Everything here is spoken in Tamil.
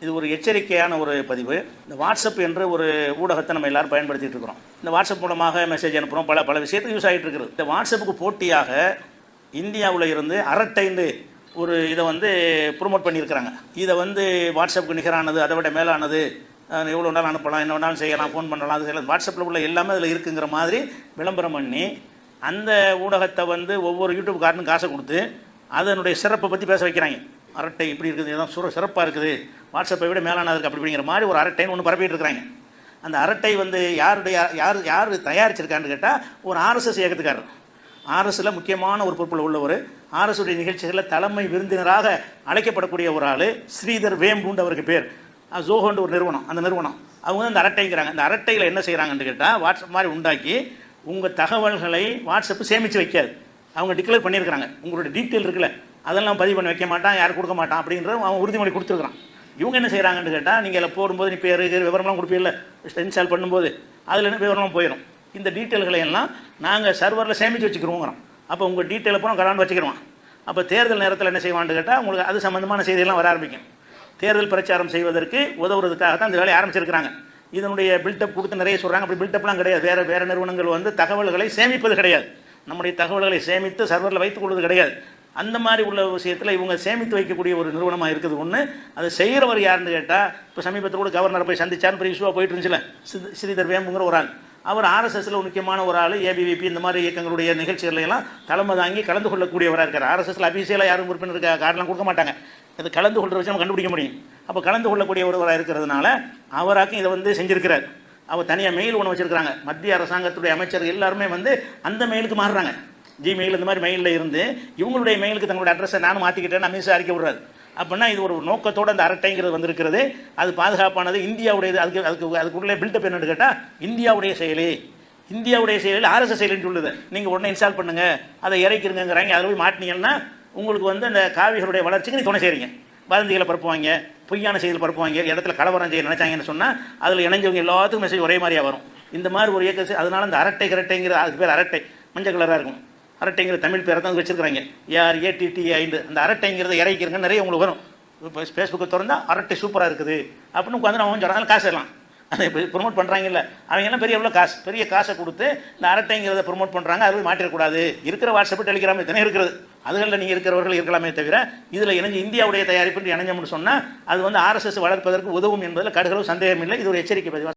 இது ஒரு எச்சரிக்கையான ஒரு பதிவு. இந்த வாட்ஸ்அப் என்ற ஒரு ஊடகத்தை நம்ம எல்லாரும் பயன்படுத்திட்டு இருக்கிறோம். இந்த வாட்ஸ்அப் மூலமாக மெசேஜ் அனுப்புகிறோம், பல விஷயத்துக்கு யூஸ் ஆகிட்டு இருக்குது. இந்த வாட்ஸ்அப்புக்கு போட்டியாக இந்தியாவில் இருந்து அரட்டைன்னு ஒரு இதை ப்ரொமோட் பண்ணியிருக்கிறாங்க. இதை வாட்ஸ்அப்புக்கு நிகரானது, அதை விட மேலானது, எவ்வளோ நாள் அனுப்பலாம், என்ன வேணாலும் செய்யலாம், ஃபோன் பண்ணலாம், அது செய்யலாம், வாட்ஸ்அப்பில் உள்ள எல்லாமே அதில் இருக்குங்கிற மாதிரி விளம்பரம் பண்ணி அந்த ஊடகத்தை ஒவ்வொரு யூடியூப்காரனும் காசை கொடுத்து அதனுடைய சிறப்பை பற்றி பேச வைக்கிறாங்க. அரட்டை இப்படி இருக்குது, இதுதான் சிறப்பாக இருக்குது, வாட்ஸ்அப்பை விட மேலானதுக்கு அப்படிங்கிற மாதிரி ஒரு அரட்டைன்னு ஒன்று பரப்பிட்டு இருக்கிறாங்க. அந்த அரட்டை யார் தயாரிச்சிருக்கான்னு கேட்டால் ஒரு ஆர்எஸ்எஸ் இயக்கத்துக்காரர். ஆர்எஸ்ல முக்கியமான ஒரு பொறுப்பில் உள்ளவர், ஆர்எஸ்டைய நிகழ்ச்சிகளில் தலைமை விருந்தினராக அழைக்கப்படக்கூடிய ஒரு ஆள் ஸ்ரீதர் வேம்புண்டு அவருக்கு பேர். ஜோஹோண்டு ஒரு நிறுவனம், அந்த நிறுவனம் அவங்க அந்த அரட்டைங்கிறாங்க. அந்த அரட்டையில் என்ன செய்கிறாங்கன்னு கேட்டால் வாட்ஸ்அப் மாதிரி உண்டாக்கி உங்கள் தகவல்களை வாட்ஸ்அப்பு சேமித்து வைக்காது. அவங்க டிக்ளேர் பண்ணியிருக்கிறாங்க, உங்களுடைய டீட்டெயில் இருக்குல்ல அதெல்லாம் பதிவு பண்ணி வைக்க மாட்டான், யாரும் கொடுக்க மாட்டான் அப்படின்ற அவன் உறுதிமொழி கொடுத்துருக்குறான். இவங்க என்ன செய்கிறாங்கன்னு கேட்டால் நீங்கள் அதில் போடும்போது நீ பேர் விவரம்லாம் கொடுப்பீங்கல்ல, இன்ஸ்டால் பண்ணும்போது அதில் என்ன விவரமாக போயிடும். இந்த டீட்டெயில்களை எல்லாம் நாங்கள் சர்வரில் சேமித்து வச்சுக்கிறோங்கிறோம். அப்போ உங்கள் டீட்டெயிலை பூரா கலாண்டு வச்சுக்கிறோம். அப்போ தேர்தல் நேரத்தில் என்ன செய்வான்னு கேட்டால் உங்களுக்கு அது சம்மந்தமான செய்தியெல்லாம் வர ஆரம்பிக்கும். தேர்தல் பிரச்சாரம் செய்வதற்கு உதவுறதுக்காக தான் இந்த வேலையை ஆரம்பிச்சிருக்கிறாங்க. இதனுடைய பில்டப் கொடுத்து நிறைய சொல்கிறாங்க. அப்படி பில்டப்லாம் கிடையாது. வேறு நிறுவனங்கள் தகவல்களை சேமிப்பது கிடையாது, நம்முடைய தகவல்களை சேமித்து சர்வரில் வைத்துக் கொள்வது கிடையாது. அந்த மாதிரி உள்ள விஷயத்தில் இவங்க சேமித்து வைக்கக்கூடிய ஒரு நிறுவனமாக இருக்குது ஒன்று. அதை செய்கிறவர் யாருன்னு கேட்டால் இப்போ சமீபத்தில் கூட கவர்னரை போய் சந்திச்சான்னு பெரிய இஷ்யூவாக போயிட்டு இருந்துச்சுல, ஸ்ரீதர் வேம்புங்கிற ஒரு ஆள். அவர் ஆர்எஸ்எஸ்ல முக்கியமான ஒரு ஆள். ஏபிவிபி இந்த மாதிரி இயக்கங்களுடைய நிகழ்ச்சிகளையெல்லாம் தலைமை தாங்கி கலந்து கொள்ளக்கூடியவராக இருக்கார். ஆர்எஸ்எஸ்ல அபிஷியலாக யாரும் உறுப்பினர் கார்டெலாம் கொடுக்க மாட்டாங்க, அது கலந்து கொள்கிற வச்சு நம்ம கண்டுபிடிக்க முடியும். அப்போ கலந்து கொள்ளக்கூடிய ஒருவராக இருக்கிறதுனால அவராக்கும் இதை செஞ்சிருக்கிறார். அவர் தனியாக மெயில் ஒன்று வச்சுருக்காங்க. மத்திய அரசாங்கத்துடைய அமைச்சர்கள் எல்லாருமே அந்த மெயிலுக்கு மாறுறாங்க. ஜிமெயில் இந்த மாதிரி மெயிலில் இருந்து இவங்களுடைய மெயிலுக்கு தங்களுடைய அட்ரஸை நானும் மாற்றிக்கிட்டேன்னு அமித்ஷா அறிக்கை விடுறாரு. அப்படின்னா இது ஒரு நோக்கத்தோடு அந்த அரட்டைங்கிறது வந்திருக்கிறது. அது பாதுகாப்பானது, இந்தியாவுடையது. அதுக்குள்ளே பில்டப் என்னன்னு கேட்டால் இந்தியாவுடைய செயலில் ஆர்எஸ்எஸ் செயலின்னு சொல்லுது. நீங்கள் உடனே இன்ஸ்டால் பண்ணுங்கள், அதை இறக்கிருங்கிறாங்க. அதில் போய் மாட்டினீங்கன்னா உங்களுக்கு அந்த காவிகளுடைய வளர்ச்சிக்கு நீ துணை செய்கிறீங்க. வதந்திகளை பரப்புவாங்க, பொய்யான செய்திகள் பரப்புவாங்க, இடத்துல கலவரம் செய்ய நினைச்சாங்கன்னு சொன்னால் அதில் இணைஞ்சவங்க எல்லாத்துக்கும் மெசேஜ் ஒரே மாதிரியாக வரும். இந்த மாதிரி ஒரு இயக்கம். அதனால அந்த அரட்டைங்கிற அதுக்கு பேர் அரட்டை, மஞ்சள் கலராக இருக்கும். அரட்டைங்கிற தமிழ் பேரை தான் வச்சுருக்காங்க. ARATTI. அந்த அரட்டைங்கிறத இறக்கிருங்க நிறைய உங்களுக்கு வரும். இப்போ ஃபேஸ்புக்கை திறந்தால் அரட்டை சூப்பராக இருக்குது அப்படின்னு உட்காந்து அவங்க சொல்கிறாங்க. காசு எல்லாம் அதை ப்ரொமோட் பண்ணுறாங்கல்ல, அவங்க எல்லாம் பெரிய காசை கொடுத்து இந்த அரட்டைங்கிறத ப்ரொமோட் பண்ணுறாங்க. அது மாற்றிடக்கூடாது. இருக்கிற வாட்ஸ்அப் டெலிகிராம் இத்தனை இருக்கிறது, அதுகளில் நீங்கள் இருக்கிறவர்கள் இருக்கலாமே தவிர இதில் இணைஞ்சு இந்தியாவுடைய தயாரிப்பு இணைஞ்சோம்னு சொன்னால் அது ஆர்எஸ்எஸ் வளர்ப்பதற்கு உதவும் என்பதில் கடுகளவு சந்தேகம் இல்லை. இது ஒரு எச்சரிக்கை பதிவு.